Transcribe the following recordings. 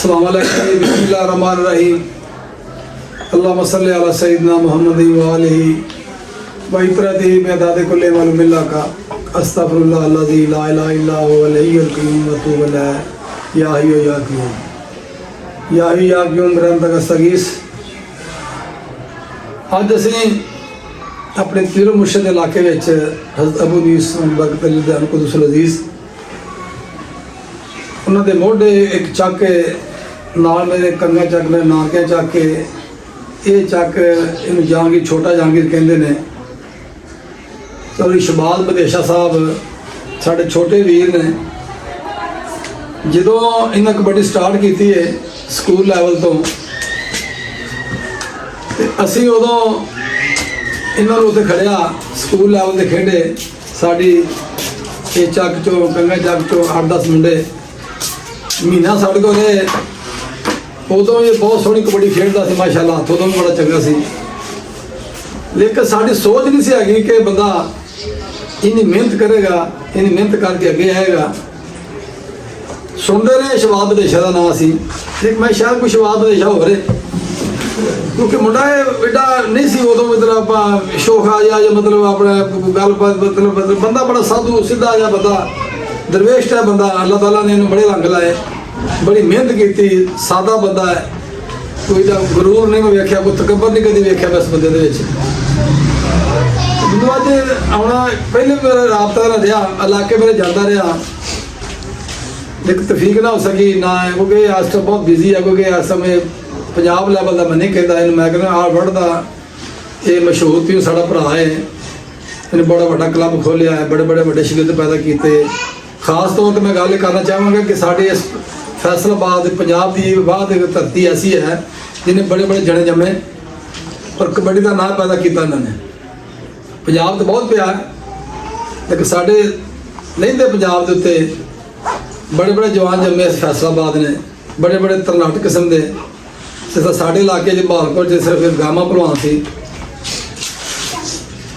अस्सलाम वालेकुम बिस्मिल्लाहिर्रहमानिर्रहीम अल्लाहुम्मा सल्लि अला सय्यिदिना मुहम्मद व आलिहि व इत्रतिहि मिअदाद कुल्लि मालूमिल्लाह का अस्तगफिरुल्लाह अल्लज़ी ला इलाहा इल्ला हुवल हय्युल क़य्यूम व अतूबु इलैहि या हय्यु या क़य्यूम बिरहमतिक अस्तगीस। अज असीं अपने पीर मुर्शिद इलाके विच हज़रत अबू यूसुफ बरकत अली कुदुस अज़ीज़ उन्होंने मोढ़े एक चक नाल मेरे कंगा चक मेरे नानके चक ये चक इन जहांगीर छोटा जहांगीर कहते हैं। चौधरी शबाज बदेशा साहब साढ़े छोटे वीर ने जो इन्हें कबड्डी स्टार्ट की है स्कूल लैवल तो असी उदों इन्होंने उत्ते खड़िया स्कूल लैवल से खेडे साड़ी ये चक चो कंगा चक चो 8-10 मुंडे महीना साढ़े को उदों ये बहुत सोहनी कबड्डी खेलता सी माशाअल्लाह हथ उदों बड़ा चंगा सी। लेकिन साड़ी सोच नहीं सी हैगी कि बंदा इन्नी मेहनत करेगा इन्नी मेहनत करके अगे आएगा। सुनते रहे शबाज बदेशा का नाम सी लेकिन मैं शायद कोई शबाज बदेशा हो रहे क्योंकि मुंडा एडा नहीं सी उदों मतलब आप शोखा या मतलब अपना गलबात मतलब बंदा बड़ा साधु सीधा या बंदा दरवेश है बंदा। अल्लाह ताला ने इन्हें बड़े रंग लाए बड़ी मेहनत की सादा बंदा है कोई गुरूर नहीं मैं वेख्या कोई तकबर नहीं कभी वेख्या मैं इस बंदे मैं अज आना पहले मेरा राबता ना रहा इलाके मेरे जाता रहा लेकिन तफीक ना हो सकी ना क्योंकि इस टाइम बहुत बिजी है क्योंकि इस समय पंजाब लैवल का मैं नहीं कहता इन मैं कहना आलवर्ड का ये मशहूर भी साड़ा भरा है इन्हें बड़ा बड़ा क्लब खोलिया है बड़े बड़े बड़े शागिर्द पैदा किए। खास तौर पर मैं गल करना चाहूँगा कि साढ़े इस फैसलाबाद पंजाब की बाद धरती ऐसी है जिन्हें बड़े बड़े जने जमे और कबड्डी का नाम पैदा किया इन्होंने। पंजाब तो बहुत प्या लेकिन साढ़े लहिंदे पंजाब के उत्ते बड़े बड़े जवान जमे इस फैसलाबाद ने बड़े बड़े तरनाट किस्म के जिस साढ़े इलाके बहालपुर च सिर्फ गामा भलवान सी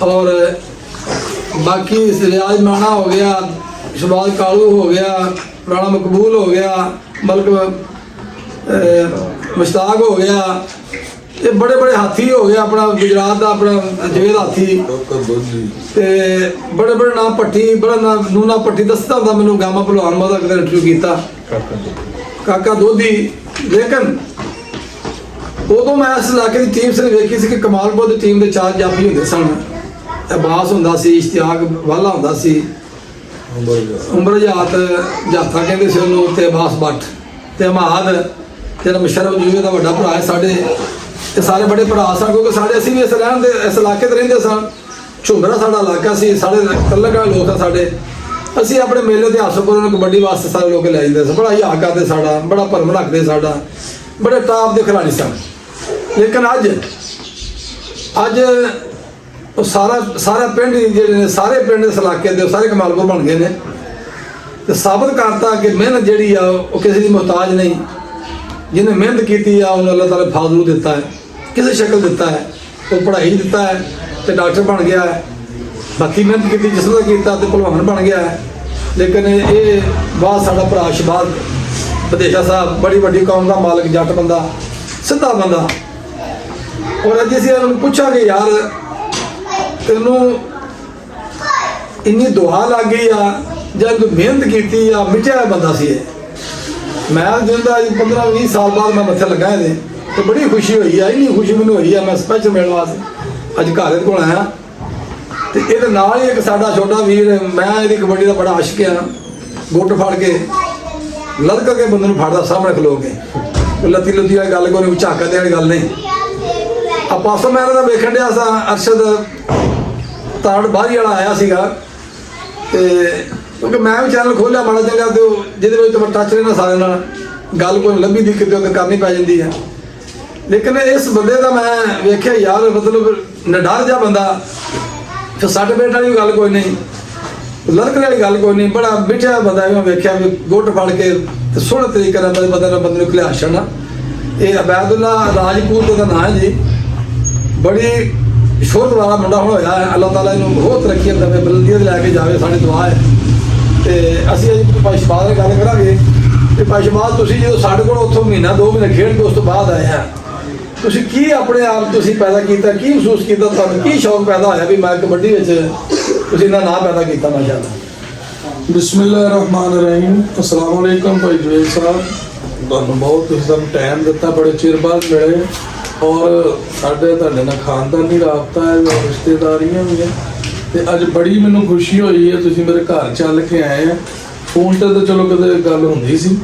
और बाकी रियाज माना हो गया शबाज कालू हो गया राणा मकबूल हो गया मलक मुश्ताक हो गया ये बड़े बड़े हाथी हो गया अपना गुजरात का अपना जवेद हाथी ते बड़े बड़े नाम भट्टी बड़ा नाम नूना भट्टी दसदा होंदा मैनू गामा भलवान मैं कदे इंटरव्यू किया काका दोधी। लेकिन उदों मैं इस इलाके की टीम सिर्फ वेखी सी कि कमालपुर की टीम के 4 जाफी होंदे सन अब्बास होंदा सी इश्तियाक वाला होंदा सी उमर जात जाथा कहते सी उन्होंने ते अब्बास भट्ट ते अमाद तेरा मुशर्रफ जूए का बड़ा भरा है साढ़े ये सारे बड़े भरा सन क्योंकि साढ़े असी भी इस रहन दे इस इलाके रहिंदे सन झुंगरा साढ़ा इलाका सी साढ़े तलक वाले लोग हैं साढ़े असी अपने मेले के हासोपुर कबड्डी वास्ते सारे लोग लै जाते बड़ा हियाग करते साढ़ा बड़ा भरम रखते साढ़ा बड़े टॉप के खिलाड़ी सन। लेकिन अज वो सारा पिंड जे सारे पिंड इस इलाके के सारे कमालपुर बन गए हैं तो साबित करता कि मेहनत जी वो किसी की मुहताज नहीं जिन्हें मेहनत की उन्हें अल्लाह ताला फाजलू दिता है किसी शक्ल दिता है वो पढ़ाई दिता है तो डॉक्टर बन गया है बाकी मेहनत की जिसम का किया तो भलवान बन गया है। लेकिन ये बाद साड़ा भरा शबाज बदेशा साहब बड़ी वड्डी कौम का मालिक जट बंदा सीधा बंदा और अज असीं उन्होंने पूछा कि यार तेनू इन्नी दुआ लग गई आ जब तू मेहनत की आ मिटिया बंदा सी मैं दिन का 15-20 साल बाद मैं मत्थे लगा ये तो बड़ी खुशी हुई है इन्नी खुशी मैंने हुई है मैं स्पैशल मिलने वास्ते अज घर को आया तो ये नाल ही एक साडा छोटा वीर मैं ये कबड्डी का बड़ा आशिक हाँ गुट फड़ के लड़क के बंदे फड़ता सामने खलो के लत्ती लुत्ती वाली गल कोई झाका देने वाली गल नहीं। आ पासों मैं वेखन दिया सा अरशद ताड़ बाहरी वाला आया सीगा क्योंकि मैं भी चैनल खोलिया माड़ा चंगा तो जिद टच रहना सारे गल कोई लभी दी कितने तो करनी पै जाती है। लेकिन इस बंदे का मैं वेख्या यार मतलब निडर जहा बंदा फिर सट पेट वाली गल कोई नहीं लड़कने वाली गल कोई नहीं बड़ा मिठा बंदा मैं वेख्या भी गुट फड़ के सोहने तरीके बंदे खिला छड़ना। ये अबैदुल्ला राजपूत का नाम है जी बड़ी शोहरत वाला मुंडा हुण होया है अल्लाह ताला इन्हूं बहुत तरक्की दवे बुलंदियां लैके जावे साडी दुआ है। तो असीं अज भाई शबाज की गल करांगे ਤੇ ਪਾਸ਼ਾਬਾਦ ਤੁਸੀਂ ਜਦੋਂ ਸਾਡੇ ਕੋਲ ਉੱਥੋਂ ਮਹੀਨਾ 2 ਮਹੀਨੇ ਖੇਡ ਕੇ ਉਸ ਤੋਂ ਬਾਅਦ ਆਏ ਆ, ਤੁਸੀਂ ਕੀ ਆਪਣੇ ਆਪ ਤੁਸੀਂ ਪੈਦਾ ਕੀਤਾ, ਕੀ ਮਹਿਸੂਸ ਕੀਤਾ, ਤੁਹਾਨੂੰ ਕੀ ਸ਼ੌਕ ਪੈਦਾ ਹੋਇਆ ਵੀ ਮੈਂ ਕਬੱਡੀ ਵਿੱਚ ਤੁਸੀਂ ਇਹਦਾ ਨਾਂ ਪੈਦਾ ਕੀਤਾ ਮਾਸ਼ਾਅੱਲਾ? ਬਿਸਮਿਲ੍ਲਾਹਿਰਰਹਿਮਾਨਿਰਰਹੀਮ। अस्सलाम वालेकुम भाई जुएल साहब, ਤੁਹਾਨੂੰ ਬਹੁਤ ਤੁਸੀਂ ਸਾਨੂੰ ਟਾਈਮ ਦਿੱਤਾ, ਬੜੇ ਚਿਰ ਬਾਅਦ ਮਿਲੇ ਔਰ ਸਾਡੇ ਤੁਹਾਡੇ ਨਾਲ ਖਾਨਦਾਨੀ ਰਾਬਤਾ ਹੈ ਔਰ ਰਿਸ਼ਤੇਦਾਰੀਆਂ ਵੀ ਹੈ ਤੇ ਅੱਜ ਬੜੀ ਮੈਨੂੰ ਖੁਸ਼ੀ ਹੋਈ ਹੈ ਤੁਸੀਂ ਮੇਰੇ ਘਰ ਚੱਲ ਕੇ ਆਏ ਆ। ਫੋਨ ਤੇ ਤਾਂ ਚਲੋ ਕਦੇ ਗੱਲ ਹੁੰਦੀ ਸੀ,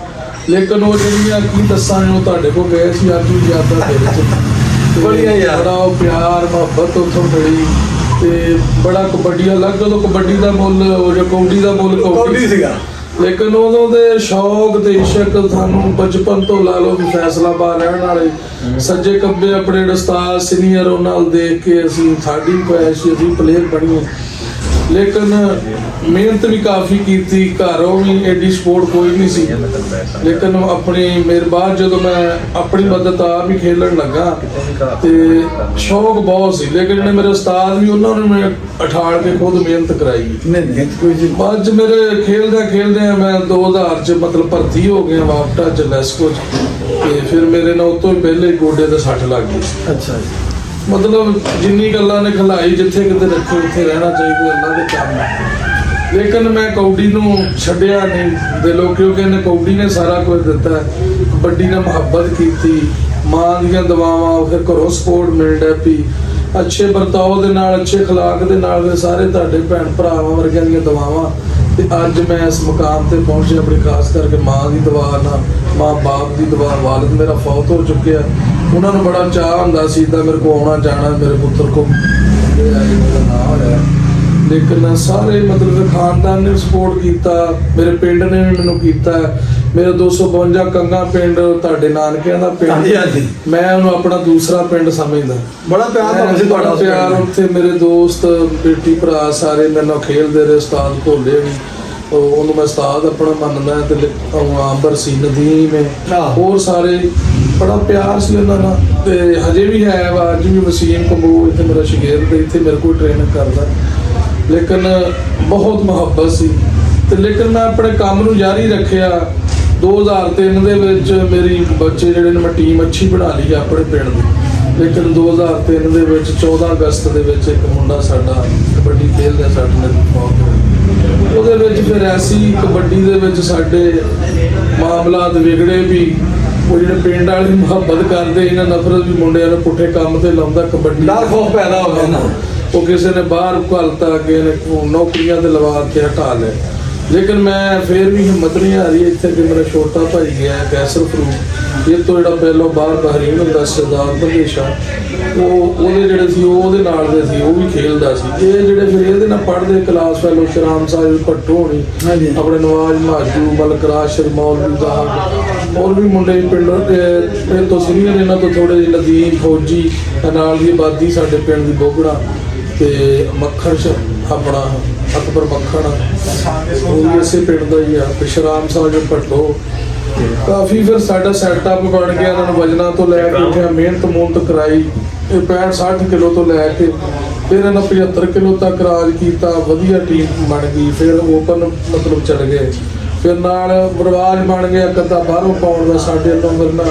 ਲੇਕਿਨ ਉਹ ਜਿਹੜੀਆਂ ਕੀ ਦੱਸਾਂ ਉਹ ਤੁਹਾਡੇ ਕੋਲ ਗਏ ਸੀ ਅੱਜ ਵੀ ਯਾਦਾਂ ਦੇ ਵਿੱਚ ਬੜੀਆਂ ਯਾਰ, ਬੜਾ ਉਹ ਪਿਆਰ ਮੁਹੱਬਤ ਉੱਥੋਂ ਮਿਲੀ ਤੇ ਬੜਾ ਕਬੱਡੀ ਅਲੱਗ, ਉਦੋਂ ਕਬੱਡੀ ਦਾ ਮੁੱਲ ਉਹ ਜੋ ਕੌਡੀ ਦਾ ਮੁੱਲ ਕੌਡੀ ਸੀਗਾ, ਲੇਕਿਨ ਉਦੋਂ ਦੇ ਸ਼ੌਕ ਤੇ ਇਸ਼ਕ ਸਾਨੂੰ ਬਚਪਨ ਤੋਂ ਲਾ ਲਓ ਵੀ ਫੈਸਲਾਬਾਦ ਰਹਿਣ ਵਾਲੇ ਸੱਜੇ ਕੱਬੇ ਆਪਣੇ ਉਸਤਾਦ ਸੀਨੀਅਰ ਉਹਨਾਂ ਨਾਲ ਦੇਖ ਕੇ ਅਸੀਂ ਸਾਡੀ ਖੁਆਇਸ਼ ਸੀ ਅਸੀਂ ਪਲੇਅਰ ਬਣੀਏ, ਲੇਕਿਨ ਮਿਹਨਤ ਵੀ ਕਾਫੀ ਕੀਤੀ, ਘਰੋਂ ਵੀ ਐਡੀ ਸਪੋਰਟ ਕੋਈ ਨਹੀਂ ਸੀ, ਲੇਕਿਨ ਆਪਣੀ ਮੇਰੇ ਬਾਅਦ ਜਦੋਂ ਮੈਂ ਆਪਣੀ ਮਦਦ ਆਪ ਹੀ ਖੇਲਣ ਲੱਗਾ ਤੇ ਸ਼ੌਕ ਬਹੁਤ ਸੀ, ਲੇਕਿਨ ਜਿਹੜੇ ਮੇਰੇ ਉਸਤਾਦ ਵੀ ਉਹਨਾਂ ਨੇ ਮੈਂ ਉਠਾੜ ਕੇ ਖੁਦ ਮਿਹਨਤ ਕਰਾਈ। ਨਹੀਂ ਕੋਈ ਜੀ ਬਾਅਦ 'ਚ ਮੇਰੇ ਖੇਲਦੇ ਮੈਂ 2000 ਚ ਮਤਲਬ ਭਰਤੀ ਹੋ ਗਿਆ ਵਾਪਟਾ ਚ ਲੈਸਕੋ ਚ ਤੇ ਫਿਰ ਮੇਰੇ ਨਾਲ ਉਤੋਂ ਹੀ ਪਹਿਲੇ ਗੋਡੇ ਤੇ ਸੱਟ ਲੱਗ ਗਈ। ਅੱਛਾ ਜੀ, ਮਤਲਬ ਜਿੰਨੀ ਗੱਲਾਂ ਨੇ ਖਿਲਾਈ ਜਿੱਥੇ ਕਿਤੇ ਰੱਖੇ ਉੱਥੇ ਰਹਿਣਾ ਚਾਹੀਦਾ ਅੱਲਾ ਦੇ ਕੰਮ ਹੈ। ਲੇਕਿਨ ਮੈਂ ਕੌਡੀ ਨੂੰ ਛੱਡਿਆ ਨਹੀਂ ਦਿਲੋਂ, ਕਿਉਂਕਿ ਇਹਨੇ ਕੌਡੀ ਨੇ ਸਾਰਾ ਕੁਝ ਦਿੱਤਾ, ਕਬੱਡੀ ਨਾਲ ਮੁਹੱਬਤ ਕੀਤੀ, ਮਾਂ ਦੀਆਂ ਦੁਆਵਾਂ, ਫਿਰ ਘਰੋਂ ਸਪੋਰਟ ਮਿਲ ਡੈ ਪਈ, ਅੱਛੇ ਵਰਤਾਓ ਦੇ ਨਾਲ ਅੱਛੇ ਅਖਲਾਕ ਦੇ ਨਾਲ ਦੇ ਸਾਰੇ ਤੁਹਾਡੇ ਭੈਣ ਭਰਾਵਾਂ ਵਰਗਿਆਂ ਦੀਆਂ ਦੁਆਵਾਂ ਤੇ ਅੱਜ ਮੈਂ ਇਸ ਮੁਕਾਮ ਤੇ ਪਹੁੰਚਿਆ ਆਪਣੀ ਖਾਸ ਕਰਕੇ ਮਾਂ ਦੀ ਦੁਆ ਨਾਲ, ਮਾਂ ਬਾਪ ਦੀ ਦੁਆ। ਵਾਲਿਦ ਮੇਰਾ ਫੌਤ ਹੋ ਚੁੱਕਿਆ, ਉਹਨਾਂ ਨੂੰ ਬੜਾ ਚਾਹ ਹੁੰਦਾ ਸੀ ਤਾਂ ਮੇਰੇ ਕੋਲ ਆਉਣਾ ਜਾਣਾ, ਮੇਰੇ ਪੁੱਤਰ ਕੋ ਮੇਰਾ ਨਾਂ ਹੋਇਆ, ਲੇਕਿਨ ਸਾਰੇ ਮਤਲਬ ਖਾਨਦਾਨ ਨੇ ਸਪੋਰਟ ਕੀਤਾ, ਮੇਰੇ ਪਿੰਡ ਨੇ ਵੀ ਮੈਨੂੰ ਕੀਤਾ, ਮੇਰਾ 252 ਕੰਗਾ ਪਿੰਡ ਤੁਹਾਡੇ ਨਾਨਕਿਆਂ ਦਾ ਹਾਂਜੀ, ਪਿੰਡ, ਹਾਂਜੀ। ਮੈਂ ਉਹਨੂੰ ਆਪਣਾ ਦੂਸਰਾ ਪਿੰਡ ਸਮਝਦਾ, ਬੜਾ ਪਿਆਰ ਤੁਹਾਨੂੰ ਸੀ ਤੁਹਾਡਾ ਪਿਆਰ ਉੱਥੇ ਮੇਰੇ ਦੋਸਤ ਬੇਟੀ ਭਰਾ ਸਾਰੇ ਮੇਰੇ ਨਾਲ ਖੇਡਦੇ ਰਹੇ, ਉਸਤਾਦ ਭੋਲੇ ਵੀ ਉਹਨੂੰ ਮੈਂ ਉਸਤਾਦ ਆਪਣਾ ਮੰਨਦਾ ਤੇ ਅੰਬਰ ਸੀ ਨਦੀਮ ਹੈ ਹੋਰ ਸਾਰੇ ਬੜਾ ਪਿਆਰ ਸੀ ਉਹਨਾਂ ਨਾਲ ਤੇ ਹਜੇ ਵੀ ਹੈ ਵਾ, ਅੱਜ ਵੀ ਵਸੀਮ ਕੰਬੂ ਇੱਥੇ ਮੇਰਾ ਸ਼ਾਗਿਰਦ ਇੱਥੇ ਮੇਰੇ ਕੋਲ ਟ੍ਰੇਨਿੰਗ ਕਰਦਾ, ਲੇਕਿਨ ਬਹੁਤ ਮੁਹੱਬਤ ਸੀ ਤੇ ਲੇਕਿਨ ਮੈਂ ਆਪਣੇ ਕੰਮ ਨੂੰ ਜਾਰੀ ਰੱਖਿਆ। 2003 ਦੇ ਵਿੱਚ ਮੇਰੀ ਬੱਚੇ ਜਿਹੜੇ ਨੇ ਮੈਂ ਟੀਮ ਅੱਛੀ ਬਣਾ ਲਈ ਆਪਣੇ ਪਿੰਡ ਦੀ, ਲੇਕਿਨ 2003 ਦੇ ਵਿੱਚ 14 ਅਗਸਤ ਦੇ ਵਿੱਚ ਇੱਕ ਮੁੰਡਾ ਸਾਡਾ ਕਬੱਡੀ ਖੇਡਦਾ ਸਾਡੇ ਨਾਲ ਮੌਤ ਹੋ ਗਈ। ਉਹਦੇ ਵਿੱਚ ਫਿਰ ਐਸੀ ਕਬੱਡੀ ਦੇ ਵਿੱਚ ਸਾਡੇ ਮਾਮਲਾਤ ਵਿਗੜੇ ਵੀ, ਉਹ ਜਿਹੜੇ ਪਿੰਡ ਵਾਲੇ ਮੁਹੱਬਤ ਕਰਦੇ ਇਹਨਾਂ ਨਫ਼ਰਤ ਵੀ ਮੁੰਡਿਆਂ ਨੂੰ ਪੁੱਠੇ ਕੰਮ ਤੇ ਲਾਉਂਦਾ, ਕਬੱਡੀ ਡਰ ਖੌਫ ਪੈਦਾ ਹੋ ਗਿਆ ਨਾ, ਉਹ ਕਿਸੇ ਨੇ ਬਾਹਰ ਘਲਤਾ, ਅੱਗੇ ਨੇ ਨੌਕਰੀਆਂ ਤੇ ਲਵਾ ਕੇ ਹਟਾ ਲਿਆ, ਲੇਕਿਨ ਮੈਂ ਫਿਰ ਵੀ ਹਿੰਮਤ ਨਹੀਂ ਆ ਰਹੀ। ਇੱਥੇ ਕਿ ਮੇਰਾ ਛੋਟਾ ਭਾਈ ਗਿਆ ਕੈਸਰ ਫਰੂਕ, ਇਹ ਤੋਂ ਜਿਹੜਾ ਪਹਿਲਾਂ ਬਾਹਰ ਬਹਰੀਨ ਹੁੰਦਾ ਸਰਦਾਰ ਬੰਦੇਸ਼ਾ, ਉਹਦੇ ਜਿਹੜੇ ਸੀ ਉਹ ਉਹਦੇ ਨਾਲ ਦੇ ਸੀ, ਉਹ ਵੀ ਖੇਲਦਾ ਸੀ, ਇਹ ਜਿਹੜੇ ਫਿਰ ਇਹਦੇ ਨਾਲ ਪੜ੍ਹਦੇ ਕਲਾਸ ਫੈਲੋ ਸ਼ਰਾਮ ਸਾਹਿਬ ਭੱਟੋ ਹੋਣੀ, ਆਪਣੇ ਨਵਾਜ਼ ਮਾਜੂ ਮਲਕਰਾਜ ਮੌਲਵੀ ਸਾਹਿਬ, ਹੋਰ ਵੀ ਮੁੰਡੇ ਪਿੰਡ ਦੇ ਤੋਂ ਸੀਨੀਅਰ ਇਹਨਾਂ ਤੋਂ ਥੋੜੇ ਜਿਹੇ ਨਦੀਮ ਫੌਜੀ ਨਾਲ ਦੀ ਆਬਾਦੀ ਸਾਡੇ ਪਿੰਡ ਦੀ ਬੋਗੜਾ ਤੇ ਮੱਖਣ ਆਪਣਾ ਅਕਬਰ ਮੱਖਣ ਉਹ ਵੀ ਇਸੇ ਪਿੰਡ ਦਾ ਹੀ ਆ, ਤੇ ਸ਼ਰਾਮ ਸਾਹਿਬ ਭੱਟੋ ਕਾਫੀ ਫਿਰ ਸਾਡਾ ਸੈਟਅਪ ਬਣ ਗਿਆ। ਇਹਨਾਂ ਨੂੰ ਵਜਨਾਂ ਤੋਂ ਲੈ ਕੇ ਉੱਠਿਆ, ਮਿਹਨਤ ਕਰਾਈ, ਇਹ 65-60 ਕਿਲੋ ਤੋਂ ਲੈ ਕੇ ਫਿਰ ਇਹਨਾਂ 75 ਕਿਲੋ ਤੱਕ ਰਾਜ ਕੀਤਾ, ਵਧੀਆ ਟੀਮ ਬਣ ਗਈ, ਫਿਰ ਓਪਨ ਮਤਲਬ ਚੱਲ ਗਏ, ਫਿਰ ਨਾਲ ਰਿਵਾਜ ਬਣ ਗਿਆ ਕਦਾ ਬਾਹਰੋਂ ਪਾਉਣ ਦਾ ਸਾਡੇ ਵੱਲੋਂ ਫਿਰਨਾ,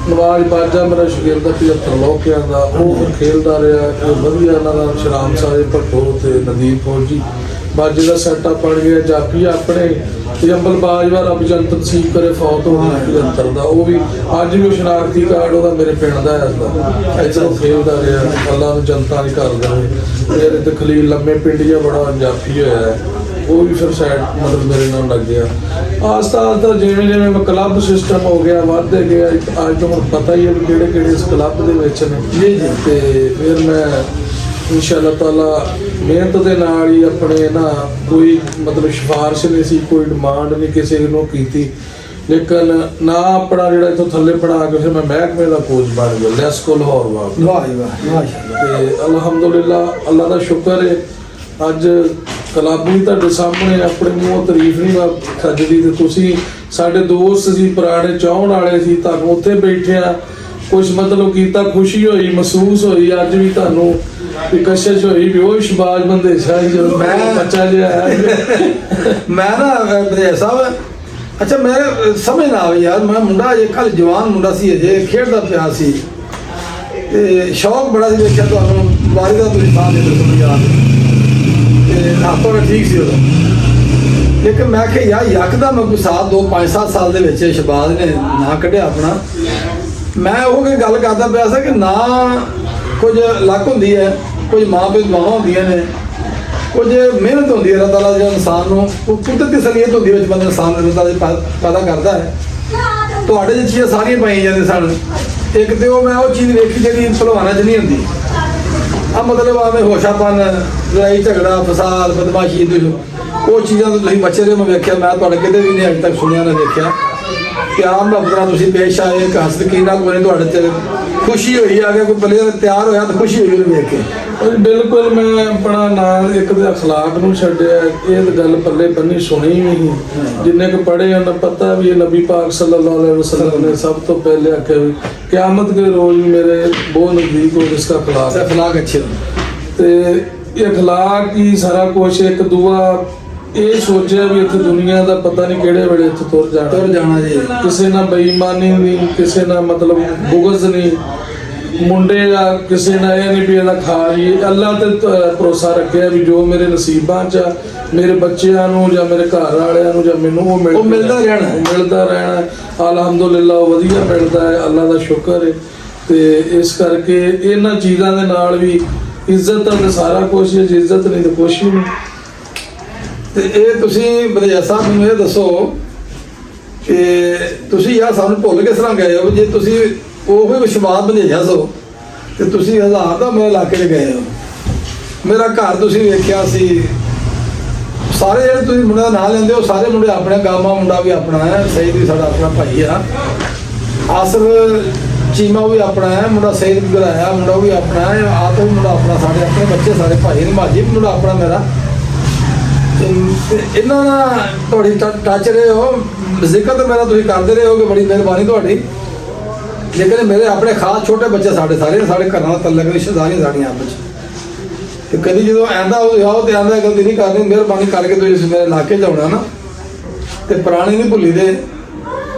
ਨਵਾਜ਼ ਬਾਜਾ ਮੇਰਾ ਸ਼ਾਗਿਰਦ ਦਾ 75 ਲੋਕਿਆਂ ਦਾ, ਉਹ ਫਿਰ ਖੇਲਦਾ ਰਿਹਾ, ਵਧੀਆ ਇਹਨਾਂ ਦਾ ਸ਼ਰਾਮ ਸਾਹਿਬ ਭੱਟੋ ਤੇ ਨਦੀਪ ਫੌਜੀ ਬਾਜੇ ਦਾ ਸੈਟਅਪ ਬਣ ਗਿਆ। ਜਾਫੀ ਆਪਣੇ ਤੇ ਅੰਬਲ ਬਾਜਵਾ ਰੱਬ ਜੰਤ ਨਸੀਬ ਕਰੇ ਫੌਤ ਹੋ ਗਈ 75 ਦਾ, ਉਹ ਵੀ ਅੱਜ ਵੀ ਸ਼ਨਾਖਤੀ ਕਾਰਡ ਉਹਦਾ ਮੇਰੇ ਪਿੰਡ ਦਾ ਹੈ, ਇਸਦਾ ਇੱਧਰੋਂ ਖੇਲਦਾ ਰਿਹਾ, ਅੱਲਾ ਨੂੰ ਜਨਤਾ ਨਹੀਂ ਕਰਦਾ। ਫਿਰ ਤੇ ਖਲੀਲ ਲੰਮੇ ਪਿੰਡੀਆ ਬੜਾ ਜਾਫੀ ਹੋਇਆ ਹੈ, ਉਹ ਵੀ ਫਿਰ ਸਾਈਡ ਮਤਲਬ ਮੇਰੇ ਨਾਲ ਲੱਗ ਗਿਆ। ਆਸਤਾ ਜਿਵੇਂ ਕਲੱਬ ਸਿਸਟਮ ਹੋ ਗਿਆ, ਵੱਧਦੇ ਗਿਆ, ਅੱਜ ਤੋਂ ਹੁਣ ਪਤਾ ਹੀ ਹੈ ਵੀ ਕਿਹੜੇ ਇਸ ਕਲੱਬ ਦੇ ਵਿੱਚ ਨੇ ਤੇ ਫਿਰ ਮੈਂ इंशाअल्लाह ताला मेहनत के नाल ही अपने ना कोई मतलब सिफारिश नहीं सी, कोई डिमांड नहीं किसी को की, लेकिन ना अपना जो इतों थले पढ़ा के फिर मैं महकमे का कोच बन गया लैस्को लाहौर वाले। अलहमदुलिल्लाह अल्लाह का शुक्र है अज क्लब भी तुहाडे सामने अपने मूँह तारीफ नहीं खजदी, तो तुसीं साडे दोस्त सी पुराने चाहण वाले सी, तुहानूं उत्थे बैठे कुछ मतलब कीता, खुशी हुई महसूस हुई, अज भी तुहानूं कशिश हुई भी वो शबाज बंदे शाही जो मैं बच्चा जो है मैं ना बधेर साहब ਅੱਛਾ ਮੈਂ ਸਮਝ ਨਾ ਆਵੇ ਯਾਰ, ਮੈਂ ਮੁੰਡਾ ਅਜੇ ਕੱਲ ਜਵਾਨ ਮੁੰਡਾ ਸੀ, ਅਜੇ ਖੇਡਦਾ ਪਿਆ ਸੀ ਤੇ ਸ਼ੌਕ ਬੜਾ ਸੀ, ਵੇਖਿਆ ਤੁਹਾਨੂੰ ਵਾਰੀ ਦਾ ਤੁਸੀਂ ਸਾਹ ਦੇ ਦਿਓ ਯਾਦ, ਤੇ ਹੱਥੋਂ ਠੀਕ ਸੀ ਉਦੋਂ। ਲੇਕਿਨ ਮੈਂ ਕਿਹਾ ਯਾਰ ਯਕਦਮ ਕੋਈ ਸਾਲ 5-7 ਸਾਲ ਦੇ ਵਿੱਚ ਸ਼ਹਬਾਜ਼ ਨੇ ਨਾਂ ਕੱਢਿਆ ਆਪਣਾ। ਮੈਂ ਉਹ ਕੋਈ ਗੱਲ ਕਰਦਾ ਪਿਆ ਸੀ ਕਿ ਨਾ ਕੁਝ ਲੱਕ ਹੁੰਦੀ ਹੈ, ਕੁਝ ਮਾਂ ਪਿਓ ਦੁਆਵਾਂ ਹੁੰਦੀਆਂ ਨੇ, ਕੁਝ ਮਿਹਨਤ ਹੁੰਦੀ ਹੈ। ਅੱਲਾਹ ਤਾਲਾ ਜਿਹੜਾ ਇਨਸਾਨ ਨੂੰ ਕੁਦਰਤੀ ਸਲੀਅਤ ਹੁੰਦੀ ਵਿੱਚ ਬੰਦਾ ਇਨਸਾਨ ਪੈਦਾ ਕਰਦਾ ਹੈ। ਤੁਹਾਡੇ 'ਚ ਚੀਜ਼ਾਂ ਸਾਰੀਆਂ ਪਾਈਆਂ ਜਾਂਦੀਆਂ ਸਨ। ਇੱਕ ਤੇ ਉਹ ਮੈਂ ਉਹ ਚੀਜ਼ ਵੇਖੀ ਜਿਹੜੀ ਭਲਵਾਨਾਂ 'ਚ ਨਹੀਂ ਹੁੰਦੀ। ਆ ਮਤਲਬ ਆਵੇਂ ਹੋਸ਼ਾਪਨ, ਲੜਾਈ ਝਗੜਾ, ਫਸਾਦ, ਬਦਮਾਸ਼ੀ, ਉਹ ਚੀਜ਼ਾਂ ਤੋਂ ਤੁਸੀਂ ਬਚੇ ਰਹੇ। ਮੈਂ ਵੇਖਿਆ, ਮੈਂ ਤੁਹਾਡੇ ਕਿਤੇ ਵੀ ਨਹੀਂ ਅਜੇ ਤੱਕ ਸੁਣਿਆ ਨਾ ਵੇਖਿਆ। ਪਿਆਰ ਮੁਹੱਬਤ ਨਾਲ ਤੁਸੀਂ ਪੇਸ਼ ਆਏ, ਇੱਕ ਹੱਸ ਕੀ ਨਾਲ ਕੋਈ ਤੁਹਾਡੇ 'ਚ ਖੁਸ਼ੀ ਹੋਈ, ਆ ਗਿਆ ਕੋਈ ਪਲੇਅਰ ਤਿਆਰ ਹੋਇਆ ਤਾਂ ਖੁਸ਼ੀ ਹੋਈ ਉਹਨੂੰ ਵੇਖ ਕੇ। ਬਿਲਕੁਲ, ਮੈਂ ਆਪਣਾ ਨਾਂ ਇੱਕ ਦੇ ਅਖਲਾਕ ਨੂੰ ਛੱਡਿਆ, ਇਹ ਤਾਂ ਗੱਲ ਪੱਲੇ ਬੰਨੀ ਸੁਣੀ ਵੀ ਨਹੀਂ। ਜਿੰਨੇ ਕੁ ਪੜ੍ਹੇ ਉਹਨਾਂ ਪਤਾ ਵੀ ਇਹ ਨਬੀ ਪਾਕ ਸੱਲੱਲਾਹੁ अलैहि वसल्लम ਨੇ ਸਭ ਤੋਂ ਪਹਿਲੇ ਆਖਿਆ ਵੀ ਕਿਆਮਤ ਦੇ ਰੋਜ਼ ਮੇਰੇ ਬਹੁਤ ਨਜ਼ਦੀਕ ਹੋ ਜਿਸका ਅਖਲਾਕ ਅੱਛੇ ਤੇ ਇਹ ਅਖਲਾਕ ਹੀ ਸਾਰਾ ਕੁਛ। ਇੱਕ ਦੂਆ ਇਹ ਸੋਚਿਆ ਵੀ ਇੱਥੇ ਦੁਨੀਆ ਦਾ ਪਤਾ ਨਹੀਂ ਕਿਹੜੇ ਵੇਲੇ ਇੱਥੇ ਤੁਰ ਜਾਣਾ ਜੀ। ਕਿਸੇ ਨਾਲ ਬੇਈਮਾਨੀ ਨਹੀਂ, ਕਿਸੇ ਨਾਲ ਮਤਲਬ ਬੁਗਜ਼ ਨਹੀਂ, ਮੁੰਡੇ ਦਾ ਕਿਸੇ ਨਾਲ ਇਹ ਨਹੀਂ ਵੀ ਇਹਦਾ ਖਾ ਲਈ। ਅੱਲਾ ਤੇ ਭਰੋਸਾ ਰੱਖਿਆ ਵੀ ਜੋ ਮੇਰੇ ਨਸੀਬਾਂ 'ਚ ਆ, ਮੇਰੇ ਬੱਚਿਆਂ ਨੂੰ ਜਾਂ ਮੇਰੇ ਘਰ ਵਾਲਿਆਂ ਨੂੰ ਜਾਂ ਮੈਨੂੰ ਉਹ ਮਿਲਦਾ ਰਹਿਣਾ। ਅਲਹਮਦੁਲਿਲਾ ਉਹ ਵਧੀਆ ਮਿਲਦਾ ਹੈ, ਅੱਲਾ ਦਾ ਸ਼ੁਕਰ ਹੈ। ਤੇ ਇਸ ਕਰਕੇ ਇਹਨਾਂ ਚੀਜ਼ਾਂ ਦੇ ਨਾਲ ਵੀ ਇੱਜ਼ਤ ਤਾਂ ਸਾਰਾ ਕੁਛ ਹੈ, ਜੇ ਇੱਜ਼ਤ ਨਹੀਂ ਤਾਂ ਕੁਛ ਹੀ ਨਹੀਂ। ਤੇ ਇਹ ਤੁਸੀਂ ਬਦਿਆ ਸਾਹਿਬ ਮੈਨੂੰ ਇਹ ਦੱਸੋ ਕਿ ਤੁਸੀਂ ਯਾਰ ਸਾਨੂੰ ਭੁੱਲ ਕਿਸ ਤਰ੍ਹਾਂ ਗਏ ਹੋ? ਜੇ ਤੁਸੀਂ ਉਹ ਹੀ ਸ਼ਬਾਬ ਬਣਾਇਆ ਸੋ ਤੇ ਤੁਸੀਂ ਹਜ਼ਾਰ ਦਾ ਮੇਰੇ ਇਲਾਕੇ 'ਚ ਗਏ ਹੋ। ਮੇਰਾ ਘਰ ਤੁਸੀਂ ਵੇਖਿਆ ਸੀ, ਸਾਰੇ ਜਿਹੜੇ ਤੁਸੀਂ ਮੁੰਡੇ ਦਾ ਨਾਂ ਲੈਂਦੇ ਹੋ ਸਾਰੇ ਮੁੰਡੇ ਆਪਣੇ, ਗਾਮਾ ਮੁੰਡਾ ਵੀ ਆਪਣਾ ਹੈ, ਸਈਦ ਵੀ ਸਾਡਾ ਆਪਣਾ ਭਾਈ ਆ, ਆਸਰ ਚੀਮਾ ਵੀ ਆਪਣਾ ਹੈ ਮੁੰਡਾ, ਸਈਦ ਵੀ ਗਰਾਇਆ ਮੁੰਡਾ ਵੀ ਆਪਣਾ ਹੈ, ਆਪ ਵੀ ਮੁੰਡਾ ਆਪਣਾ, ਸਾਡੇ ਆਪਣੇ ਬੱਚੇ ਸਾਰੇ ਭਾਈ ਨੇ, ਮਾਜੀ ਵੀ ਮੁੰਡਾ ਆਪਣਾ ਮੇਰਾ। ਇਹਨਾਂ ਨਾਲ ਤੁਹਾਡੀ ਟੱਚ ਰਹੇ ਹੋ, ਜ਼ਿਕਰ ਤਾਂ ਮੇਰਾ ਤੁਸੀਂ ਕਰਦੇ ਰਹੇ ਹੋ ਕਿ ਬੜੀ ਮਿਹਰਬਾਨੀ ਤੁਹਾਡੀ। ਲੇਕਿਨ ਮੇਰੇ ਆਪਣੇ ਖਾਸ ਛੋਟੇ ਬੱਚੇ ਸਾਡੇ ਸਾਰੇ ਘਰਾਂ ਦਾ ਤਲਕ ਰਿਸ਼ਤੇਦਾਰੀਆਂ ਸਾਡੀਆਂ ਆਪਸ 'ਚ। ਤੇ ਕਦੀ ਜਦੋਂ ਆਉਂਦਾ ਆਓ ਤੇ ਆਉਂਦਾ ਗਲਤੀ ਨਹੀਂ ਕਰਨੀ, ਮਿਹਰਬਾਨੀ ਕਰਕੇ ਤੁਸੀਂ ਮੇਰੇ ਇਲਾਕੇ 'ਚ ਆਉਣਾ ਨਾ। ਤੇ ਪੁਰਾਣੇ ਨਹੀਂ ਭੁੱਲੀ ਦੇ,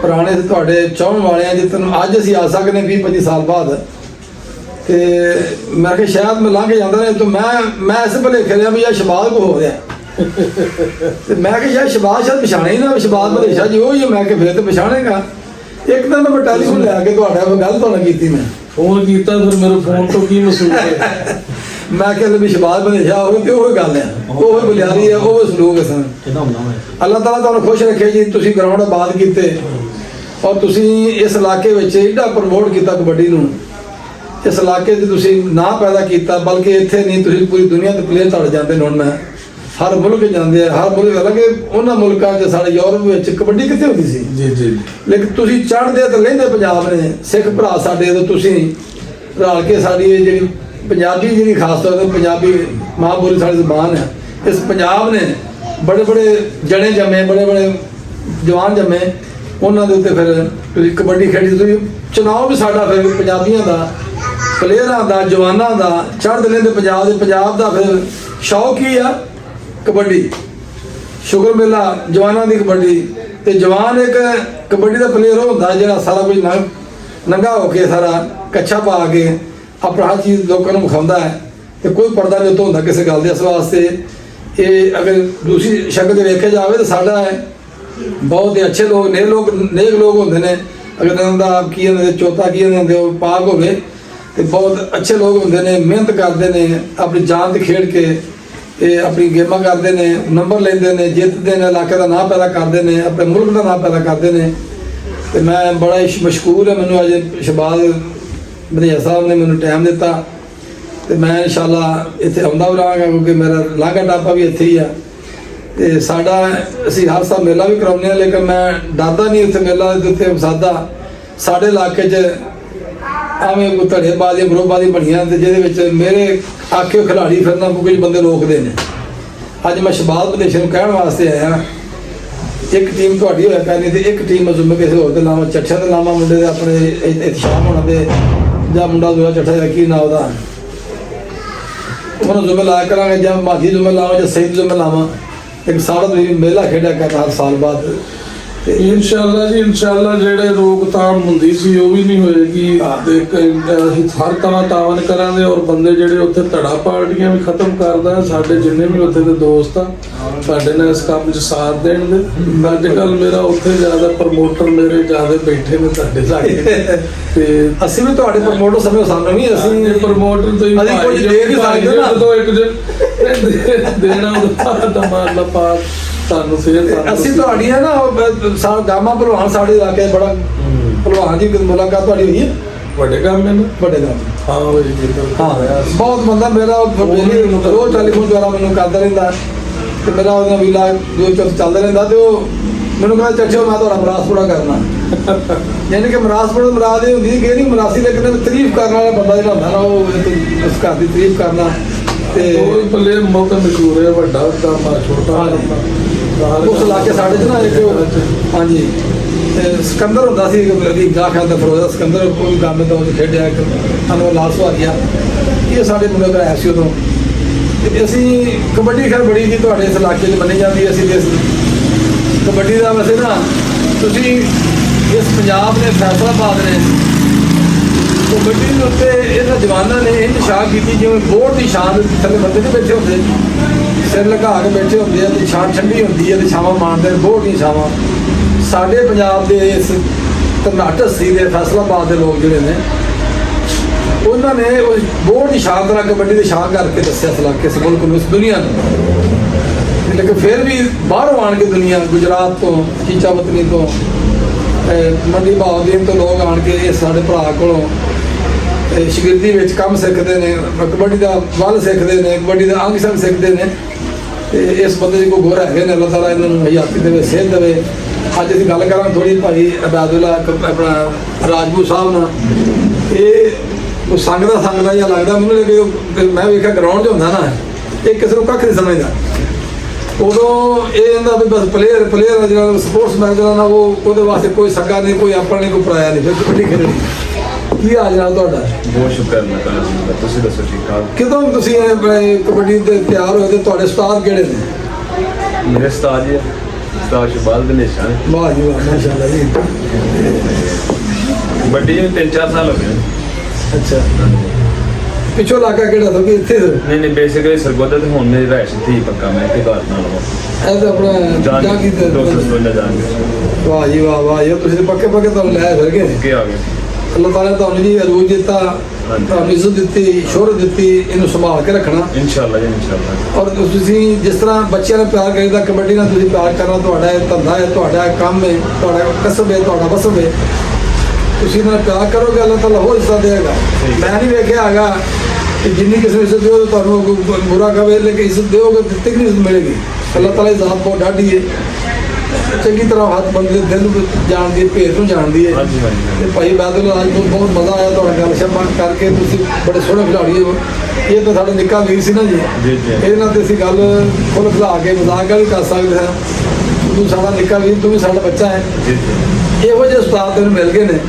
ਪੁਰਾਣੇ ਤੁਹਾਡੇ ਚਾਹਣ ਵਾਲੇ ਆ ਜਿੱਤਨ ਅੱਜ ਅਸੀਂ ਆ ਸਕਦੇ 20-25 ਸਾਲ ਬਾਅਦ। ਤੇ ਮੈਂ ਕਿਹਾ ਸ਼ਾਇਦ ਮੈਂ ਲੰਘ ਜਾਂਦਾ ਰਿਹਾ ਤਾਂ ਮੈਂ ਇਸ ਭੁਲੇਖੇ ਰਿਹਾ ਵੀ ਇਹ ਸ਼ਬਾਜ਼ ਕੋ ਹੋ ਰਿਹਾ। ਤੇ ਮੈਂ ਕਿਹਾ ਯਾਰ ਸ਼ਬਾਜ਼ ਸ਼ਾਇਦ ਪਛਾਣੇ ਹੀ ਨਾ, ਸ਼ਬਾਜ਼ ਮਲੇਸ਼ਾ ਜੀ ਉਹ ਹੀ। ਮੈਂ ਕਿਹਾ ਫਿਰ ਤੇ ਪਛਾਣੇਗਾ। ਇੱਕ ਦਿਨ ਮੈਂ ਟੈਲੀਫੋਨ ਲੈ ਕੇ ਤੁਹਾਡਾ ਗੱਲ ਤੁਹਾਨੂੰ ਕੀਤੀ, ਮੈਂ ਫੋਨ ਕੀਤਾ, ਫਿਰ ਮੇਰੇ ਫੋਨ ਤੋਂ ਕੀ ਮਹਿਸੂਸ ਹੋਇਆ? ਮੈਂ ਕਿਹਾ ਵੀ ਸ਼ਬਾਜ਼ ਮਲੇਸ਼ਾ ਹੋਵੇ ਤੇ ਉਹ ਗੱਲ ਹੈ, ਉਹ ਬੁਨਿਆਦੀ ਹੈ, ਉਹ ਸਲੂਕ ਹੈ ਸਨ। ਅੱਲਾਹ ਤਾਲਾ ਤੁਹਾਨੂੰ ਖੁਸ਼ ਰੱਖੇ ਜੀ। ਤੁਸੀਂ ਗਰਾਊਂਡ ਆਬਾਦ ਕੀਤੇ ਔਰ ਤੁਸੀਂ ਇਸ ਇਲਾਕੇ ਵਿੱਚ ਏਡਾ ਪ੍ਰਮੋਟ ਕੀਤਾ ਕਬੱਡੀ ਨੂੰ, ਇਸ ਇਲਾਕੇ 'ਚ ਤੁਸੀਂ ਨਾਂ ਪੈਦਾ ਕੀਤਾ। ਬਲਕਿ ਇੱਥੇ ਨਹੀਂ, ਤੁਸੀਂ ਪੂਰੀ ਦੁਨੀਆ ਦੇ ਪਲੇਅਰ ਤੁਹਾਡੇ ਜਾਂਦੇ ਨੇ। ਹੁਣ ਮੈਂ ਹਰ ਮੁਲਕ ਜਾਂਦੇ ਆ, ਹਰ ਮੁਲਕ ਹਾਲਾਂਕਿ ਉਹਨਾਂ ਮੁਲਕਾਂ 'ਚ ਸਾਡੇ ਯੂਰਪ ਵਿੱਚ ਕਬੱਡੀ ਕਿੱਥੇ ਹੁੰਦੀ ਸੀ ਜੀ। ਲੇਕਿਨ ਤੁਸੀਂ ਚੜ੍ਹਦੇ ਤੇ ਲਹਿੰਦੇ ਪੰਜਾਬ ਨੇ, ਸਿੱਖ ਭਰਾ ਸਾਡੇ ਤੋਂ ਤੁਸੀਂ ਰਲ ਕੇ ਸਾਡੀ ਇਹ ਜਿਹੜੀ ਪੰਜਾਬੀ ਜਿਹੜੀ ਖਾਸ ਤੌਰ 'ਤੇ ਪੰਜਾਬੀ ਮਾਂ ਬੋਲੀ ਸਾਡੀ ਜ਼ੁਬਾਨ ਹੈ, ਇਸ ਪੰਜਾਬ ਨੇ ਬੜੇ ਜਣੇ ਜੰਮੇ, ਬੜੇ ਜਵਾਨ ਜੰਮੇ, ਉਹਨਾਂ ਦੇ ਉੱਤੇ ਫਿਰ ਤੁਸੀਂ ਕਬੱਡੀ ਖੇਡੀ। ਤੁਸੀਂ ਚੁਣਾਵ ਵੀ ਸਾਡਾ ਫਿਰ ਪੰਜਾਬੀਆਂ ਦਾ, ਪਲੇਅਰਾਂ ਦਾ, ਜਵਾਨਾਂ ਦਾ, ਚੜ੍ਹਦੇ ਲਹਿੰਦੇ ਪੰਜਾਬ ਦਾ ਫਿਰ ਸ਼ੌਕ ਹੀ ਆ ਕਬੱਡੀ। ਸ਼ੁਗਰ ਮੇਲਾ ਜਵਾਨਾਂ ਦੀ ਕਬੱਡੀ। ਤੇ ਜਵਾਨ ਇੱਕ ਕਬੱਡੀ ਦਾ ਪਲੇਅਰ ਹੁੰਦਾ ਜਿਹੜਾ ਸਾਰਾ ਕੁਝ ਨੰਗਾ ਹੋ ਕੇ, ਸਾਰਾ ਕੱਛਾ ਪਾ ਕੇ ਆਪਣਾ ਹਰ ਚੀਜ਼ ਲੋਕਾਂ ਨੂੰ ਵਿਖਾਉਂਦਾ ਹੈ ਤੇ ਕੋਈ ਪਰਦਾ ਨਹੀਂ ਉੱਤੋਂ ਹੁੰਦਾ ਕਿਸੇ ਗੱਲ ਦੇ। ਇਸ ਵਾਸਤੇ ਇਹ ਅਗਰ ਦੂਸਰੀ ਸ਼ਕਲ ਦੇ ਵੇਖਿਆ ਜਾਵੇ ਤਾਂ ਸਾਡਾ ਹੈ ਬਹੁਤ ਹੀ ਅੱਛੇ ਲੋਕ, ਨੇਕ ਲੋਕ ਹੁੰਦੇ ਨੇ। ਅਗਰ ਇਹਨਾਂ ਦਾ ਕੀ ਇਹਨਾਂ ਦੇ ਚੌਥਾ ਕੀ ਇਹਨਾਂ ਦੇ ਉਹ ਪਾਕ ਹੋਵੇ ਤੇ ਬਹੁਤ ਅੱਛੇ ਲੋਕ ਹੁੰਦੇ ਨੇ, ਮਿਹਨਤ ਕਰਦੇ ਨੇ, ਆਪਣੀ ਜਾਨ ਤੇ ਖੇਡ ਕੇ ਇਹ ਆਪਣੀ ਗੇਮਾਂ ਕਰਦੇ ਨੇ, ਨੰਬਰ ਲੈਂਦੇ ਨੇ, ਜਿੱਤਦੇ ਨੇ, ਇਲਾਕੇ ਦਾ ਨਾਂ ਪੈਦਾ ਕਰਦੇ ਨੇ, ਆਪਣੇ ਮੁਲਕ ਦਾ ਨਾਂ ਪੈਦਾ ਕਰਦੇ ਨੇ। ਤੇ ਮੈਂ ਬੜਾ ਹੀ ਮਸ਼ਕੂਰ ਹਾਂ, ਮੈਨੂੰ ਅੱਜ ਸ਼ਹਬਾਜ਼ ਬਧੀਆ ਸਾਹਿਬ ਨੇ ਮੈਨੂੰ ਟਾਈਮ ਦਿੱਤਾ ਤੇ ਮੈਂ ਇਨਸ਼ਾਅੱਲਾ ਇੱਥੇ ਆਉਂਦਾ ਵੀ ਰਹਾਂਗਾ ਕਿਉਂਕਿ ਮੇਰਾ ਲਾਂਘਾ ਟਾਪਾ ਵੀ ਇੱਥੇ ਹੀ ਆ। ਤੇ ਸਾਡਾ ਅਸੀਂ ਹਰ ਸਾਲ ਮੇਲਾ ਵੀ ਕਰਾਉਂਦੇ ਹਾਂ, ਲੇਕਿਨ ਮੈਂ ਡਰਦਾ ਨਹੀਂ ਉੱਥੇ ਮੇਲਾ ਦੇ ਉੱਤੇ ਸਾਦਾ ਸਾਡੇ ਇਲਾਕੇ 'ਚ ਆਵੇਂ ਕੋਈ ਧੜੇਬਾਜ਼ੀ ਬਰੋਬਾਜ਼ੀ ਬਣੀਆਂ ਤੇ ਜਿਹਦੇ ਵਿੱਚ ਮੇਰੇ ਆਖਿਓ ਖਿਡਾਰੀ ਫਿਰਨਾ ਕੁਝ ਬੰਦੇ ਰੋਕਦੇ ਨੇ। ਅੱਜ ਮੈਂ ਸ਼ਹਬਾਜ਼ ਬਧੇਸ਼ਾ ਨੂੰ ਕਹਿਣ ਵਾਸਤੇ ਆਇਆ, ਇੱਕ ਟੀਮ ਤੁਹਾਡੀ ਹੋਇਆ ਕਰਨੀ ਤੇ ਇੱਕ ਟੀਮ ਮਜ਼ੂਮ ਕਿਸੇ ਹੋਰ ਤੇ ਲਾਵਾਂ, ਚੱਠਿਆਂ ਤੇ ਲਾਵਾਂ ਮੁੰਡੇ ਦੇ ਆਪਣੇ ਇਤਸ਼ਾਮ ਹੋਣਾ ਦੇ, ਜਾਂ ਮੁੰਡਾ ਦੂਆ ਚੱਠਾ ਦਾ ਕੀ ਨਾਂ ਉਹਦਾ, ਉਹਨਾਂ ਜ਼ੁਮੇ ਲਾਇਆ ਕਰਾਂਗੇ, ਜਾਂ ਮਾਝੀ ਜ਼ੁਮੇ ਲਾਵਾਂ ਜਾਂ ਸਈਦ ਜ਼ੁਮੇ ਲਾਵਾਂ। ਇੱਕ ਸਾਡਾ ਤੁਸੀਂ ਮੇਲਾ ਖੇਡਿਆ ਕਰਨਾ ਹਰ ਸਾਲ ਬਾਅਦ। ਇਨਸ਼ਾਅੱਲਾ ਜੀ, ਇਨਸ਼ਾਅੱਲਾ ਜਿਹੜੇ ਰੋਕਥਾਮ ਹੁੰਦੀ ਸੀ ਉਹ ਵੀ ਨਹੀਂ ਹੋਏਗੀ ਤੇ ਅਸੀਂ ਹਰ ਤਰ੍ਹਾਂ ਤਾਵਨ ਕਰਾਂਗੇ। ਔਰ ਬੰਦੇ ਜਿਹੜੇ ਉੱਥੇ ਧੜਾ ਪਾਰਟੀਆਂ ਵੀ ਖਤਮ ਕਰਦਾ, ਸਾਡੇ ਜਿੰਨੇ ਵੀ ਉੱਥੇ ਦੇ ਦੋਸਤ ਆ ਸਾਡੇ ਨਾਲ ਇਸ ਕੰਮ 'ਚ ਸਾਥ ਦੇਣਗੇ। ਅੱਜ ਕੱਲ ਮੇਰਾ ਉੱਥੇ ਜ਼ਿਆਦਾ ਪ੍ਰਮੋਟਰ ਮੇਰੇ ਜ਼ਿਆਦਾ ਬੈਠੇ ਨੇ ਤੁਹਾਡੇ ਲਾਗੇ ਤੇ ਅਸੀਂ ਵੀ ਤੁਹਾਡੇ ਪ੍ਰਮੋਟਰ ਸਮੇਂ ਸਾਨੂੰ ਵੀ ਅਸੀਂ ਪ੍ਰਮੋਟਰ ਤੋਂ ਹੀ ਅਸੀਂ ਕੁਝ ਦੇ ਵੀ ਸਕਦੇ ਨਾ। ਜਦੋਂ ਇੱਕ ਦੇਣਾ ਉਹਦਾ ਮਾਰਨਾ ਪਾ ਤੁਹਾਨੂੰ ਫੇਰ ਅਸੀਂ ਤੁਹਾਡੀਆਂ ਨਾ ਗਾਮਾ ਭਲਵਾਨ ਸਾਡੇ ਇਲਾਕੇ 'ਚ ਬੜਾ ਭਲਵਾਨ ਦੀ ਮੁਲਾਕਾਤ ਤੁਹਾਡੀ ਹੋਈ ਹੈ ਵੱਡੇ ਕੰਮ ਨੇ ਵੱਡੇ ਗਾਮ। ਹਾਂ ਭਾਈ ਜੀ ਹਾਂ ਬਹੁਤ ਬੰਦਾ ਮੇਰਾ ਰੋਜ਼ ਟੈਲੀਫੋਨ ਦੁਆਰਾ ਮੈਨੂੰ ਕਰਦਾ ਰਹਿੰਦਾ ਤੇ ਮੇਰਾ ਉਹਦਾ ਵੀਲਾ ਜੋ ਚੱਲਦਾ ਰਹਿੰਦਾ ਤੇ ਉਹ ਮੈਨੂੰ ਕਹਿੰਦਾ ਚੱਚੋ ਮੈਂ ਤੁਹਾਡਾ ਮਰਾਸ ਪੂਰਾ ਕਰਨਾ। ਯਾਨੀ ਕਿ ਮਰਾਸ ਪੂਰਾ ਮਰਾਦ ਇਹ ਹੁੰਦੀ ਕਿ ਨਹੀਂ ਮਰਾਸੀ, ਲੇਕਿਨ ਤਾਰੀਫ ਕਰਨ ਵਾਲਾ ਬੰਦਾ ਜਿਹੜਾ ਹੁੰਦਾ ਨਾ ਉਹ ਉਸ ਘਰ ਦੀ ਤਾਰੀਫ ਕਰਨਾ ਤੇ ਉਹ ਪੱਲੇ ਬਹੁਤ ਮਸ਼ਹੂਰ ਹੈ, ਵੱਡਾ ਕੰਮ ਛੋਟਾ ਉਸ ਇਲਾਕੇ ਸਾਡੇ 'ਚ ਨਾ ਇੱਕ ਹਾਂਜੀ ਸਿਕੰਦਰ ਹੁੰਦਾ ਸੀ ਗਾ ਖਾਂਦਾ ਫਰੋਜ਼ਾ ਸਿਕੰਦਰ, ਕੋਈ ਕੰਮ ਤਾਂ ਉਹ ਖੇਡਿਆ ਇੱਕ ਸਾਨੂੰ ਲਾਸ ਹੋ ਗਿਆ। ਇਹ ਸਾਡੇ ਮੁੰਡੇ ਦਾ ਆਇਆ ਸੀ ਉਦੋਂ ਤੇ ਅਸੀਂ ਕਬੱਡੀ ਖੇਡ ਬੜੀ ਸੀ ਤੁਹਾਡੇ ਇਸ ਇਲਾਕੇ 'ਚ ਮੰਨੀ ਜਾਂਦੀ। ਅਸੀਂ ਇਸ ਕਬੱਡੀ ਦਾ ਵੈਸੇ ਨਾ ਤੁਸੀਂ ਇਸ ਪੰਜਾਬ ਨੇ ਫੈਸਲਾਬਾਦ ਨੇ ਕਬੱਡੀ ਦੇ ਉੱਤੇ ਇਹਨਾਂ ਜਵਾਨਾਂ ਨੇ ਇਹ ਨਿਸ਼ਾਨ ਕੀਤੀ ਜਿਵੇਂ ਬੋਰਡ ਦੀ ਸ਼ਾਨ ਥੱਲੇ ਬੰਦੇ ਨਹੀਂ ਬੈਠੇ ਹੁੰਦੇ, ਸਿਰ ਲਗਾ ਕੇ ਬੈਠੇ ਹੁੰਦੇ ਆ ਤੇ ਛਾਂ ਠੰਡੀ ਹੁੰਦੀ ਹੈ ਤੇ ਛਾਵਾਂ ਮਾਰਦੇ ਬੋਰਡ ਦੀ ਛਾਵਾਂ। ਸਾਡੇ ਪੰਜਾਬ ਦੇ ਇਸ ਕਰਨਾਟਕ ਸੀ ਦੇ ਫੈਸਲਾਬਾਦ ਦੇ ਲੋਕ ਜਿਹੜੇ ਨੇ ਉਹਨਾਂ ਨੇ ਉਸ ਬੋਰਡ ਦੀ ਸ਼ਾਨ ਤਰ੍ਹਾਂ ਕਬੱਡੀ ਦੀ ਸ਼ਾਨ ਕਰਕੇ ਦੱਸਿਆ ਇਸ ਇਲਾਕੇ ਇਸ ਮੁਲਕ ਨੂੰ, ਇਸ ਦੁਨੀਆ ਨੂੰ। ਲੇਕਿਨ ਫਿਰ ਵੀ ਬਾਹਰੋਂ ਆਣ ਕੇ ਦੁਨੀਆ ਗੁਜਰਾਤ ਤੋਂ ਚੀਚਾ ਵਤਨੀ ਤੋਂ ਮੰਡੀ ਭਾਵਦੀਨ ਤੋਂ ਲੋਕ ਆਣ ਕੇ ਇਹ ਸਾਡੇ ਭਰਾ ਕੋਲੋਂ ਸ਼ਗਿਰਦੀ ਵਿੱਚ ਕੰਮ ਸਿੱਖਦੇ ਨੇ, ਕਬੱਡੀ ਦਾ ਵੱਲ ਸਿੱਖਦੇ ਨੇ, ਕਬੱਡੀ ਦਾ ਅੰਗ ਸੰਗ ਸਿੱਖਦੇ ਨੇ। ਤੇ ਇਸ ਬੰਦੇ ਦੀ ਕੋਈ ਗੁਰ ਹੈਗੇ ਨੇ, ਅੱਲਾਹ ਤਾਲਾ ਇਹਨਾਂ ਨੂੰ ਹਯਾਤੀ ਦੇਵੇ, ਸਿਹਤ ਦੇਵੇ। ਅੱਜ ਅਸੀਂ ਗੱਲ ਕਰਾਂਗੇ ਥੋੜੀ ਭਾਈ ਅਬਾਦੁੱਲਾ ਆਪਣਾ ਰਾਜਪੂਤ ਸਾਹਿਬ ਨਾਲ। ਇਹ ਉਹ ਸੰਗਦਾ ਜਿਹਾ ਲੱਗਦਾ ਮੈਨੂੰ, ਲੇਕਿਨ ਮੈਂ ਵੇਖਿਆ ਗਰਾਊਂਡ 'ਚ ਹੁੰਦਾ ਨਾ ਇਹ ਕਿਸੇ ਨੂੰ ਕੱਖ ਨਹੀਂ ਸਮਝਦਾ। ਉਦੋਂ ਇਹ ਇਹਦਾ ਵੀ ਬਸ ਪਲੇਅਰ ਜਿਹੜਾ ਸਪੋਰਟਸਮੈਨ ਜਿਹੜਾ ਨਾ ਉਹਦੇ ਵਾਸਤੇ ਕੋਈ ਸੱਗਾ ਨਹੀਂ, ਕੋਈ ਆਪਣਾ ਨਹੀਂ, ਕੋਈ ਪਰਾਇਆ ਨਹੀਂ। ਫਿਰ ਕਬੱਡੀ ਖੇਡਣੀ ਕੀ ਹਾਲ ਨਾਲ ਤੁਹਾਡਾ? ਬਹੁਤ ਸ਼ੁਕਰ ਮੈਂ ਤੁਹਾਡਾ, ਤੁਸੀਂ ਦੱਸੋ ਠੀਕ ਠਾਕ? ਕਿਦੋਂ ਤੁਸੀਂ ਕਬੱਡੀ ਤੇ ਤਿਆਰ ਹੋਏ ਤੇ ਤੁਹਾਡੇ ਉਸਤਾਦ ਕਿਹੜੇ ਨੇ? ਮੇਰੇ ਉਸਤਾਦ ਜੀ ਉਸਤਾਦ ਸ਼ਬਾਲ ਦਿਨੇਸ਼ ਹਨ। ਵਾਹ ਜੀ ਵਾਹ, ਮਾਸ਼ਾਅੱਲਾ ਜੀ। ਕਬੱਡੀ ਨੂੰ 3-4 ਸਾਲ ਹੋ ਗਏ। ਅੱਛਾ, ਪਿੱਛੋਂ ਇਲਾਕਾ ਕਿਹੜਾ ਸੀ? ਇੱਥੇ ਨਹੀਂ ਬੇਸਿਕਲੀ ਸਰਗੋਦਾ ਤੇ ਹੁਣ ਮੇਰੀ ਰਹਿਸ਼ ਥੀ ਪੱਕਾ ਮੈਂ ਇੱਥੇ ਘਰ ਨਾਲ ਇਹ ਤਾਂ ਆਪਣਾ ਜਾਗੀ ਤੇ ਦੋਸਤ ਨਾ ਜਾਣਗੇ। ਵਾਹ ਜੀ ਵਾਹ ਵਾਹ, ਇਹ ਤੁਸੀਂ ਪੱਕੇ ਤੁਹਾਨੂੰ ਲੈ ਫਿਰ ਗਏ। ਕੀ ਆ ਗਏ? ਅੱਲਾਹ ਤਾਲਾ ਤੁਹਾਨੂੰ ਜੀ ਅਰੂਜ ਦਿੱਤਾ, ਤੁਹਾਨੂੰ ਇੱਜ਼ਤ ਦਿੱਤੀ, ਸ਼ੋਹਰਤ ਦਿੱਤੀ, ਇਹਨੂੰ ਸੰਭਾਲ ਕੇ ਰੱਖਣਾ ਇਨਸ਼ਾਅੱਲਾ ਜੀ ਇਨਸ਼ਾਅੱਲਾ। ਔਰ ਤੁਸੀਂ ਜਿਸ ਤਰ੍ਹਾਂ ਬੱਚਿਆਂ ਨੂੰ ਪਿਆਰ ਕਰੀਦਾ, ਕਬੱਡੀ ਨਾਲ ਤੁਸੀਂ ਪਿਆਰ ਕਰਨਾ ਤੁਹਾਡਾ ਇਹ ਧੰਦਾ ਹੈ, ਤੁਹਾਡਾ ਕੰਮ ਹੈ, ਤੁਹਾਡਾ ਕਸਬ ਹੈ, ਤੁਹਾਡਾ ਵਸਬ ਹੈ। ਤੁਸੀਂ ਇਹਨਾਂ ਨਾਲ ਪਿਆਰ ਕਰੋਗੇ ਅੱਲਾਹ ਤਾਲਾ ਹੋਰ ਇੱਜ਼ਤ ਦੇਗਾ। ਮੈਂ ਨਹੀਂ ਵੇਖਿਆ ਹੈਗਾ ਕਿ ਜਿੰਨੀ ਕਿਸੇ ਨੂੰ ਇੱਜ਼ਤ ਦਿਓ ਤੁਹਾਨੂੰ ਬੁਰਾ ਕਵੇ, ਲੇਕਿਨ ਇੱਜ਼ਤ ਦਿਓਗੇ ਤੇ ਤਿੰਨੀ ਇੱਜ਼ਤ ਮਿਲੇਗੀ। ਅੱਲਾਹ ਤਾਲਾ ਦੀ ਜ਼ਾਤ ਬਹੁਤ ਡਾਢੀ ਹੈ, ਚੰਗੀ ਤਰ੍ਹਾਂ ਹੱਥ ਬੰਦੇ ਦੇ ਦਿਲ ਨੂੰ ਜਾਣਦੀ ਹੈ, ਭੇਤ ਨੂੰ ਜਾਣਦੀ ਹੈ। ਤੇ ਭਾਈ ਅਬਾਦੁੱਲਾ ਰਾਜਪੂਤ ਬਹੁਤ ਮਜ਼ਾ ਆਇਆ ਤੁਹਾਡਾ ਗੱਲ ਸ਼ਬਾ ਕਰਕੇ, ਤੁਸੀਂ ਬੜੇ ਸੋਹਣੇ ਖਿਡਾਰੀ ਹੋ। ਇਹ ਤਾਂ ਸਾਡਾ ਨਿੱਕਾ ਵੀਰ ਸੀ ਨਾ ਜੀ, ਇਹਦੇ ਨਾਲ ਤੇ ਅਸੀਂ ਗੱਲ ਖੁੱਲ੍ਹ ਖਿਲਾ ਕੇ ਮਜ਼ਾਕ ਵੀ ਕਰ ਸਕਦੇ ਹਾਂ। ਤੂੰ ਸਾਡਾ ਨਿੱਕਾ ਵੀਰ, ਤੂੰ ਵੀ ਸਾਡਾ ਬੱਚਾ ਹੈ। ਇਹੋ ਜਿਹੇ ਉਸਤਾਦ ਤੈਨੂੰ ਮਿਲ ਗਏ ਨੇ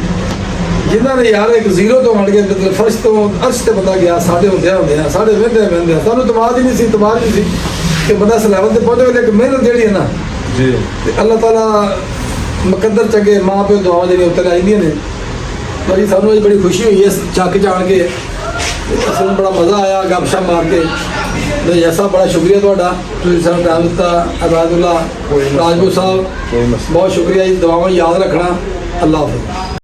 ਜਿਨ੍ਹਾਂ ਨੇ ਯਾਰ ਇੱਕ ਜ਼ੀਰੋ ਤੋਂ ਆਣ ਕੇ ਮਤਲਬ ਫਰਸ਼ ਤੋਂ ਅਰਸ਼ ਤੇ ਬੰਦਾ ਗਿਆ। ਸਾਡੇ ਹੁੰਦਿਆਂ ਸਾਡੇ ਵਹਿੰਦੇ ਸਾਨੂੰ ਤਮਾਦ ਹੀ ਨਹੀਂ ਸੀ ਕਿ ਬੰਦਾ ਇਸ ਲੈਵਲ ਤੇ ਪਹੁੰਚੇ। ਲੇਕਿਨ ਮਿਹਨਤ ਜਿਹੜੀ ਹੈ ਨਾ ਜੀ, ਤੇ ਅੱਲਾਹ ਤਾਲਾ ਮੁਕੱਦਰ ਚੰਗੇ ਮਾਂ ਪਿਓ ਦੁਆਵਾਂ ਜਿਹੜੀਆਂ ਉੱਤੇ ਆਈਆਂ ਨੇ। ਭਾਈ ਸਾਨੂੰ ਅੱਜ ਬੜੀ ਖੁਸ਼ੀ ਹੋਈ ਇਸ ਚੱਕ ਜਾਣ ਕੇ, ਸਾਨੂੰ ਬੜਾ ਮਜ਼ਾ ਆਇਆ ਗੱਪਸ਼ਪ ਮਾਰ ਕੇ। ਤੇ ਐਸਾ ਬੜਾ ਸ਼ੁਕਰੀਆ ਤੁਹਾਡਾ, ਤੁਸੀਂ ਸਾਨੂੰ ਟਾਈਮ ਦਿੱਤਾ। ਅਬਾਦੁੱਲਾ ਰਾਜਪੂਤ ਸਾਹਿਬ ਬਹੁਤ ਸ਼ੁਕਰੀਆ ਜੀ, ਦੁਆਵਾਂ ਯਾਦ ਰੱਖਣਾ। ਅੱਲਾਹ ਹਾਫਿਜ਼।